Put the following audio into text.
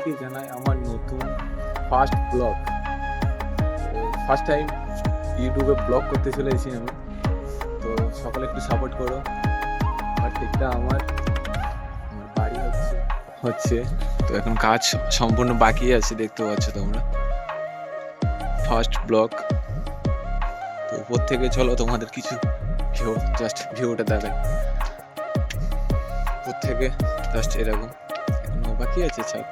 সবাইকে জানাই আমার নতুন ফার্স্ট ব্লগ। ফার্স্ট টাইম ইউটিউবে ব্লগ করতে চলেছি আমি, তো সকলে একটু সাপোর্ট করো। আর ঠিকটা আমার বাড়ি হচ্ছে তো এখন কাজ সম্পূর্ণ বাকি আছে, দেখতে পাচ্ছ তোমরা। ফার্স্ট ব্লগ তো উপর থেকে চলো তোমাদের কিছু জাস্ট ভিউটা দেখাই। উপর থেকে জাস্ট এরকম এখনো বাকি আছে ছাদ।